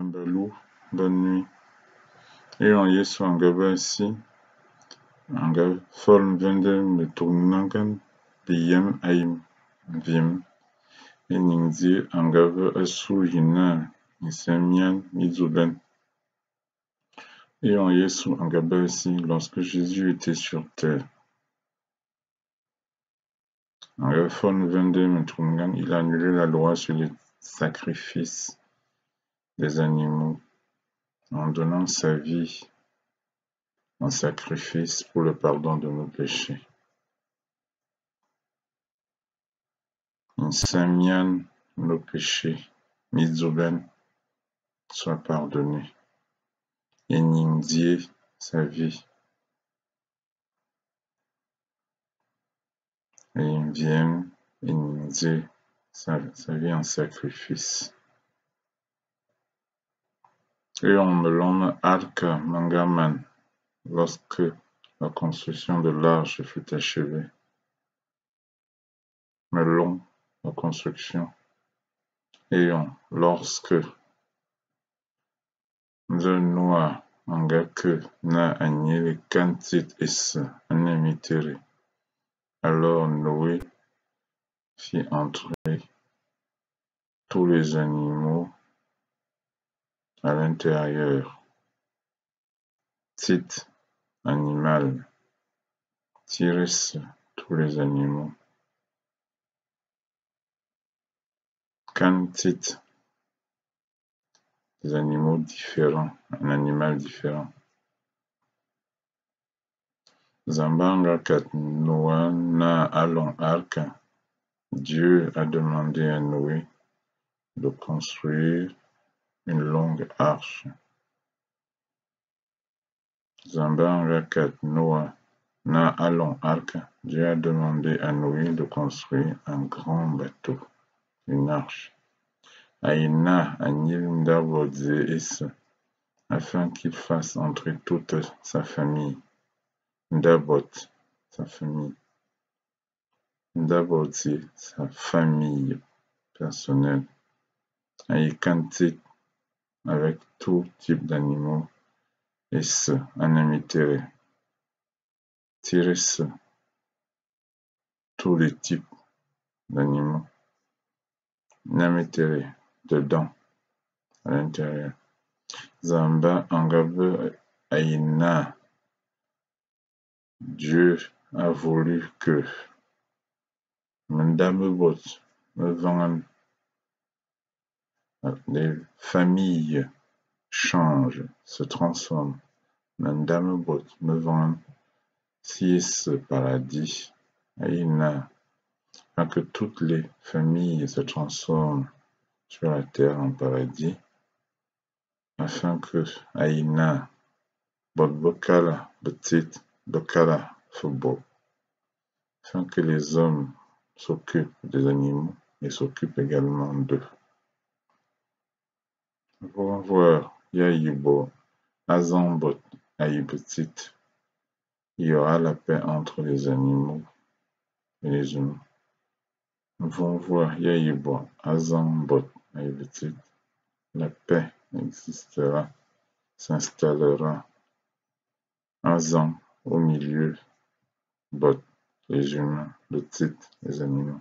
Belou, bonne nuit. Iyon Yesu angaba si anga fol vende metunangan biyem ayim vim eningzi angava asu hina nisemian mizuben. Iyon Yesu angaba si lorsque Jésus était sur terre. Anga fol vende metunangan, il a annulé la loi sur les sacrifices des animaux en donnant sa vie en sacrifice pour le pardon de nos péchés. Insamian, nos péchés, Mizuben, soit pardonné. Eningzie, sa vie. Enviem, Eningzie, sa vie en sacrifice. Et on me l'homme Alka Mangaman, lorsque la construction de l'arche fut achevée. Melon, la construction. Et lorsque The Noah Angake na Agnele Kantit is Anemiteri. Alors Noé fit entrer tous les animaux à l'intérieur. Tit, animal. Tiris, tous les animaux. Kantit, des animaux différents, un animal différent. Zambanga kat Noah na alon arca. Dieu a demandé à Noé de construire une longue arche. Zambanga kat Noah na alon arca. Dieu a demandé à Noé de construire un grand bateau, une arche. Aïna Anil Ndabodze afin qu'il fasse entrer toute sa famille. Ndabot, sa famille. Ndabodze, sa famille personnelle. Aïkantit, avec tout type d'animaux. Et Anamitere. Tiris, tous les types d'animaux. Namitere, dedans, à l'intérieur. Zamba Angabe Aïna. Dieu a voulu que Mandamebot me vendent, les familles changent, se transforment. Mandamebot me vendent si ce paradis, Aïna, afin que toutes les familles se transforment sur la terre en paradis, afin que Aïna, Bokala, Petit, Bokala, Fobo, afin que les hommes s'occupent des animaux et s'occupent également d'eux. Pour voir Yayibo, Azambot, Ayibetit, il y aura la paix entre les animaux et les humains. Nous pouvons voir Yayibo, Azambot, Ayibetit, la paix existera, s'installera. Azam au milieu, Bot, les humains, le titre, les animaux,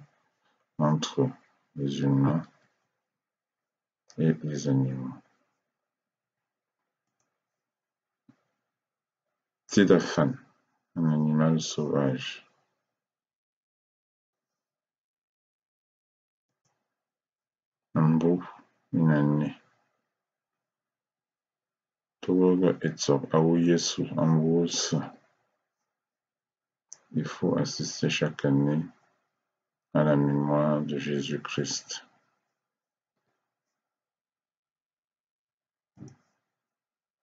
entre les humains et les animaux. Tidafan, un animal sauvage. Ambu, une année. Togoga Etzor, Aou Yesu, Ambous. Il faut assister chaque année à la mémoire de Jésus-Christ.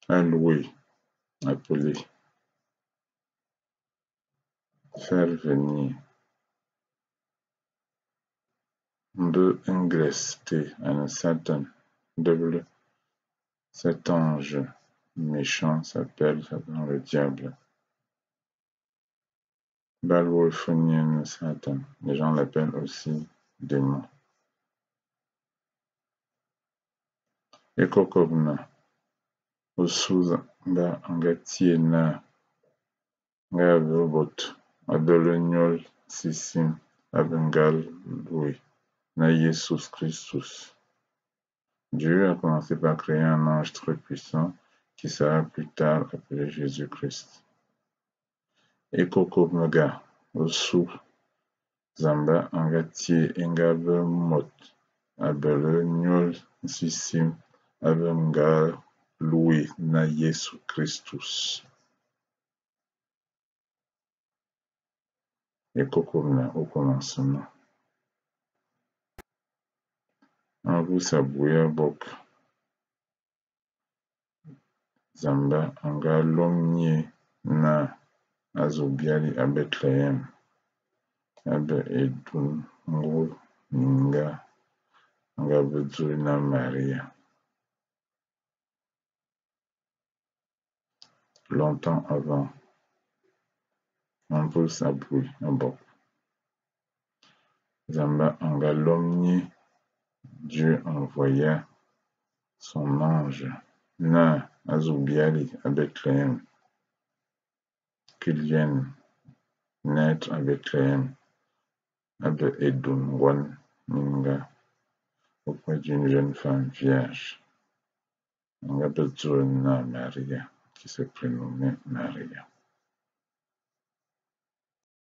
Allouer, appeler. Faire venir. De ingrester un Satan, double. Cet ange méchant s'appelle le diable. Balwolfonien Satan, les gens l'appellent aussi démon. ekokobna osuzanga ngatie na ngavobot adolonyol sisim abengal loué na Jesus Christus. Dieu a commencé par créer un ange très puissant qui sera plus tard appelé Jésus-Christ. Ekokobnaga osu zamba angatie engabe mot abele nyol sisim abengal loué na Jesus Christus. Ekokobna au commencement. Angusabuya bok zamba angalomnie na azobiali a Bethléem abe edun ngul ninga angabedzui na Maria. Longtemps avant, Angusabuya bok zamba angalomnie Dieu envoya son ange na azobiali à Bethléem, qu'il vienne naître à Bethléem, abe Edun Wan Ninga, auprès d'une jeune femme vierge, Ngabedzuna Maria, qui se prénommait Maria.